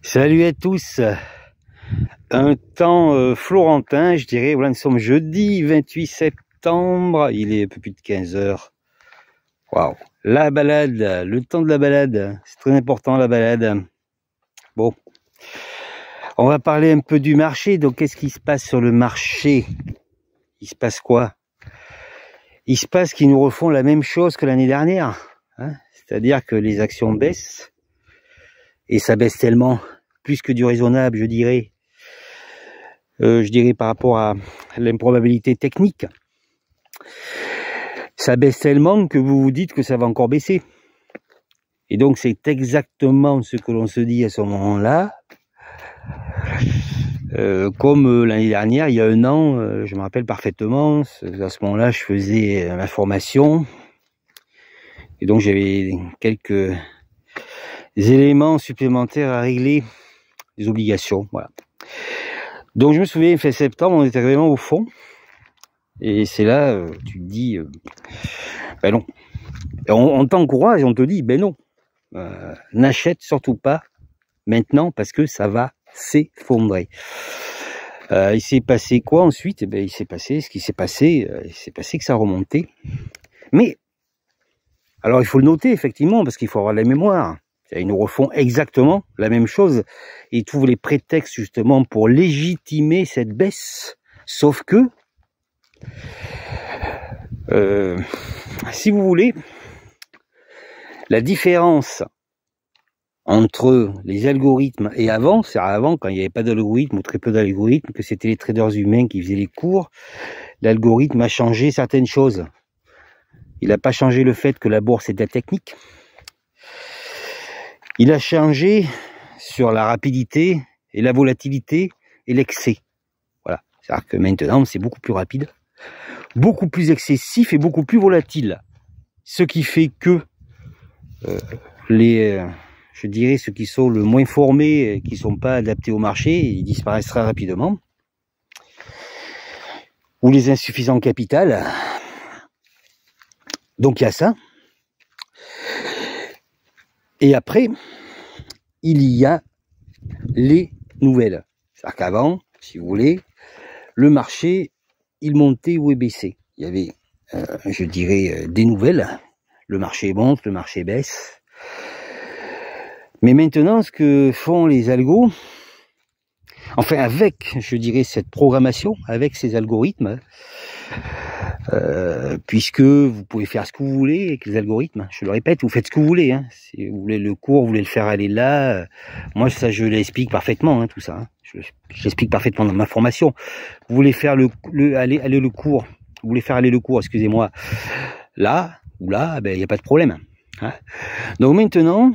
Salut à tous. Un temps florentin, je dirais. Voilà, nous sommes jeudi 28 septembre. Il est un peu plus de 15 heures. Waouh. La balade, le temps de la balade. C'est très important, la balade. Bon. On va parler un peu du marché. Donc, qu'est-ce qui se passe sur le marché? Il se passe quoi? Il se passe qu'ils nous refont la même chose que l'année dernière. Hein, c'est-à-dire que les actions baissent. Et ça baisse tellement, plus que du raisonnable, je dirais. Par rapport à l'improbabilité technique. Ça baisse tellement que vous vous dites que ça va encore baisser. Et donc c'est exactement ce que l'on se dit à ce moment-là. Comme l'année dernière, il y a un an, je me rappelle parfaitement, à ce moment-là, je faisais ma formation. Et donc j'avais quelques éléments supplémentaires à régler, des obligations, voilà. Donc je me souviens, fin septembre, on était vraiment au fond. Et c'est là, tu te dis, ben non. On t'encourage, on te dit, ben non. N'achète surtout pas maintenant parce que ça va s'effondrer. Il s'est passé quoi ensuite? Eh ben, il s'est passé ce qui s'est passé. Il s'est passé que ça remontait. Mais, alors il faut le noter effectivement parce qu'il faut avoir la mémoire. Ils nous refont exactement la même chose. Ils trouvent les prétextes justement pour légitimer cette baisse. Sauf que, si vous voulez, la différence entre les algorithmes et avant, c'est avant quand il n'y avait pas d'algorithme ou très peu d'algorithmes, que c'était les traders humains qui faisaient les cours, l'algorithme a changé certaines choses. Il n'a pas changé le fait que la bourse est de la technique. Il a changé sur la rapidité et la volatilité et l'excès. Voilà. C'est-à-dire que maintenant, c'est beaucoup plus rapide, beaucoup plus excessif et beaucoup plus volatile. Ce qui fait que je dirais ceux qui sont le moins formés, qui ne sont pas adaptés au marché, ils disparaissent très rapidement. Ou les insuffisants en capital. Donc il y a ça. Et après, il y a les nouvelles. C'est-à-dire qu'avant, si vous voulez, le marché, il montait ou il baissait. Il y avait, je dirais, des nouvelles. Le marché monte, le marché baisse. Mais maintenant, ce que font les algos, enfin avec, je dirais, cette programmation, avec ces algorithmes, puisque vous pouvez faire ce que vous voulez avec les algorithmes, je le répète, vous faites ce que vous voulez, hein. Si vous voulez le cours, vous voulez le faire aller là, moi ça je l'explique parfaitement, hein, tout ça, hein. Je l'explique parfaitement dans ma formation. Vous voulez faire aller le cours, vous voulez faire aller le cours, excusez-moi, là ou là, ben il n'y a pas de problème, hein. Donc maintenant,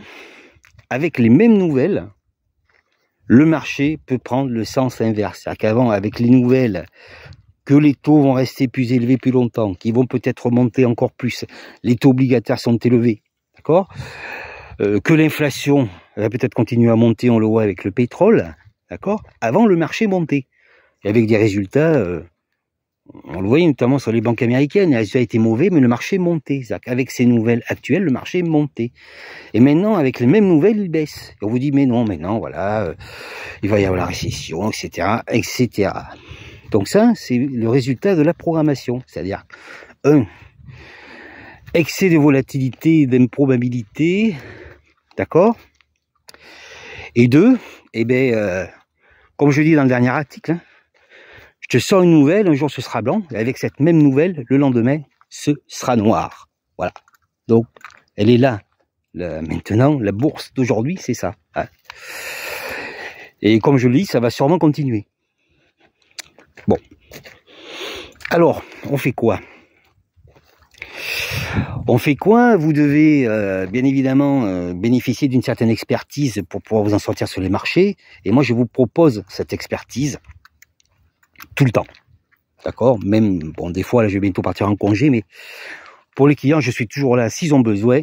avec les mêmes nouvelles, le marché peut prendre le sens inverse. C'est-à-dire qu'avant, avec les nouvelles, que les taux vont rester plus élevés plus longtemps, qu'ils vont peut-être remonter encore plus, les taux obligataires sont élevés, d'accord, que l'inflation va peut-être continuer à monter, on le voit avec le pétrole, d'accord. Avant, le marché montait, et avec des résultats, on le voyait notamment sur les banques américaines, les résultats étaient mauvais, mais le marché montait. C'est-à-dire qu'avec ces nouvelles actuelles, le marché montait. Et maintenant, avec les mêmes nouvelles, il baisse. Et on vous dit, mais non, maintenant, voilà, il va y avoir la récession, etc., etc. Donc ça, c'est le résultat de la programmation. C'est-à-dire, 1, excès de volatilité et d'improbabilité, d'accord. Et 2, eh ben, comme je dis dans le dernier article, hein, je te sors une nouvelle, un jour ce sera blanc, et avec cette même nouvelle, le lendemain, ce sera noir. Voilà. Donc, elle est là. Maintenant, la bourse d'aujourd'hui, c'est ça. Hein. Et comme je le dis, ça va sûrement continuer. Bon. Alors, on fait quoi? On fait quoi? Vous devez, bien évidemment, bénéficier d'une certaine expertise pour pouvoir vous en sortir sur les marchés. Et moi, je vous propose cette expertise tout le temps. D'accord? Même, bon, des fois, là, je vais bientôt partir en congé, mais pour les clients, je suis toujours là s'ils ont besoin.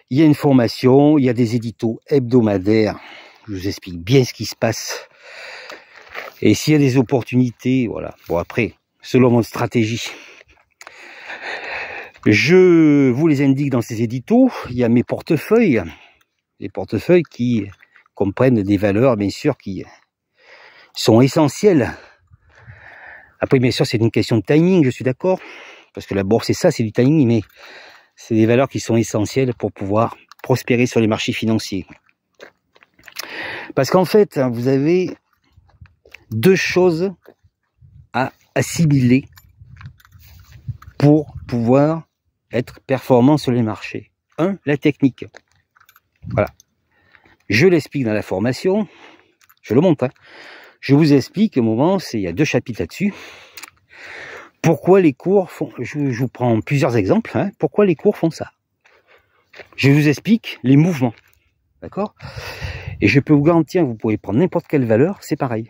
Il y a une formation, il y a des éditos hebdomadaires. Je vous explique bien ce qui se passe. Et s'il y a des opportunités, voilà. Bon, après, selon mon stratégie, je vous les indique dans ces éditos. Il y a mes portefeuilles. Les portefeuilles qui qu'on prenne des valeurs, bien sûr, qui sont essentielles. Après, bien sûr, c'est une question de timing, je suis d'accord, parce que la bourse, c'est ça, c'est du timing, mais c'est des valeurs qui sont essentielles pour pouvoir prospérer sur les marchés financiers. Parce qu'en fait, vous avez deux choses à assimiler pour pouvoir être performant sur les marchés. Un, la technique. Voilà. Je l'explique dans la formation, je le montre. Je vous explique au moment, il y a 2 chapitres là-dessus. Pourquoi les cours font, je vous prends plusieurs exemples, pourquoi les cours font ça. Je vous explique les mouvements, d'accord? Et je peux vous garantir, vous pouvez prendre n'importe quelle valeur, c'est pareil.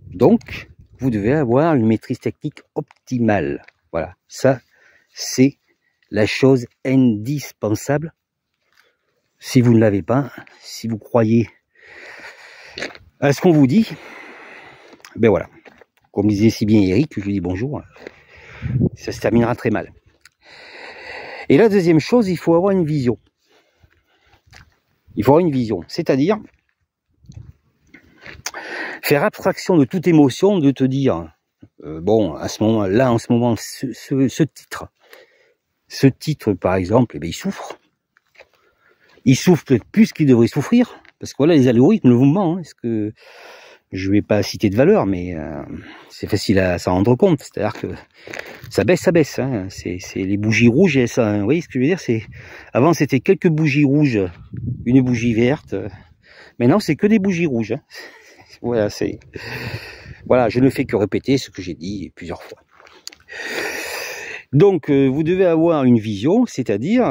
Donc, vous devez avoir une maîtrise technique optimale. Voilà, ça, c'est la chose indispensable. Si vous ne l'avez pas, si vous croyez à ce qu'on vous dit, ben voilà. Comme disait si bien Eric, je lui dis bonjour, ça se terminera très mal. Et la deuxième chose, il faut avoir une vision. Il faut avoir une vision, c'est-à-dire faire abstraction de toute émotion, de te dire, bon, à ce moment-là, en ce moment, ce titre, par exemple, eh bien, il souffre. Il souffre peut-être plus qu'il devrait souffrir, parce que voilà, les algorithmes, le mouvement, est-ce que je vais pas citer de valeur, mais c'est facile à s'en rendre compte. C'est-à-dire que ça baisse. C'est les bougies rouges et ça. Vous voyez ce que je veux dire? C'est avant c'était quelques bougies rouges, une bougie verte. Maintenant c'est que des bougies rouges. Voilà, voilà, je ne fais que répéter ce que j'ai dit plusieurs fois. Donc, vous devez avoir une vision, c'est-à-dire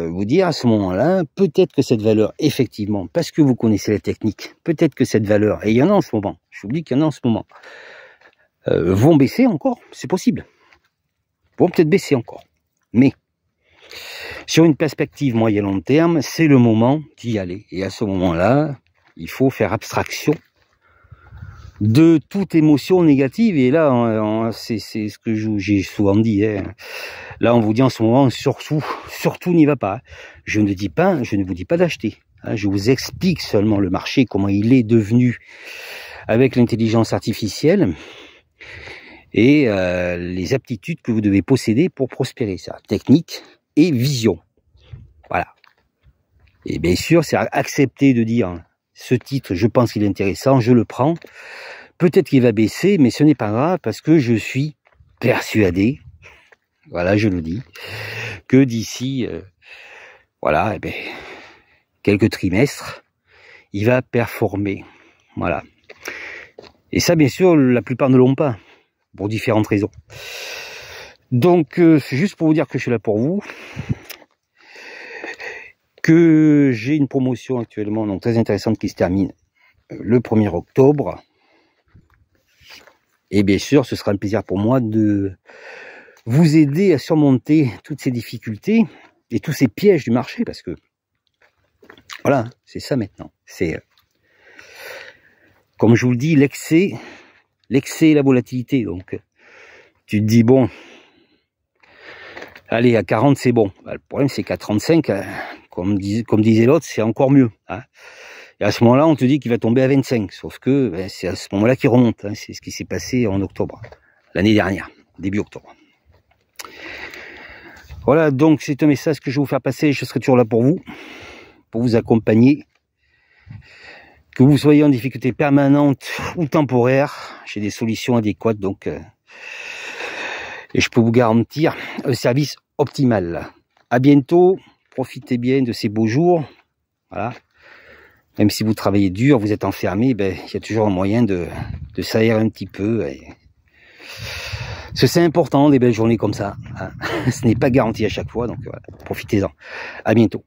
vous dire à ce moment-là, peut-être que cette valeur, effectivement, parce que vous connaissez la technique, peut-être que cette valeur, et il y en a en ce moment, j'oublie qu'il y en a en ce moment, vont baisser encore, c'est possible. Vont peut-être baisser encore. Mais, sur une perspective moyen-long terme, c'est le moment d'y aller. Et à ce moment-là, il faut faire abstraction de toute émotion négative, et là c'est ce que j'ai souvent dit, là on vous dit en ce moment surtout n'y va pas. Je ne vous dis pas d'acheter, je vous explique seulement le marché, comment il est devenu avec l'intelligence artificielle et les aptitudes que vous devez posséder pour prospérer, ça, technique et vision. Voilà. Et bien sûr, c'est accepter de dire ce titre, je pense qu'il est intéressant, je le prends. Peut-être qu'il va baisser, mais ce n'est pas grave parce que je suis persuadé, voilà, je le dis, que d'ici, voilà, quelques trimestres, il va performer. Voilà. Et ça, bien sûr, la plupart ne l'ont pas, pour différentes raisons. Donc, c'est juste pour vous dire que je suis là pour vous, que j'ai une promotion actuellement donc très intéressante qui se termine le 1er octobre. Et bien sûr, ce sera un plaisir pour moi de vous aider à surmonter toutes ces difficultés et tous ces pièges du marché, parce que voilà, c'est ça maintenant. C'est, comme je vous le dis, l'excès et la volatilité. Donc, tu te dis, bon, allez, à 40, c'est bon. Le problème, c'est qu'à 35, comme disait l'autre, c'est encore mieux. Et à ce moment-là, on te dit qu'il va tomber à 25. Sauf que c'est à ce moment-là qu'il remonte. C'est ce qui s'est passé en octobre, l'année dernière, début octobre. Voilà, donc c'est un message que je vais vous faire passer. Je serai toujours là pour vous accompagner. Que vous soyez en difficulté permanente ou temporaire, j'ai des solutions adéquates. Donc, et je peux vous garantir un service optimal. À bientôt. Profitez bien de ces beaux jours. Voilà. Même si vous travaillez dur, vous êtes enfermé, il y a toujours un moyen de s'aérer un petit peu. Parce que c'est important, des belles journées comme ça. Ce n'est pas garanti à chaque fois, donc voilà, profitez-en. À bientôt.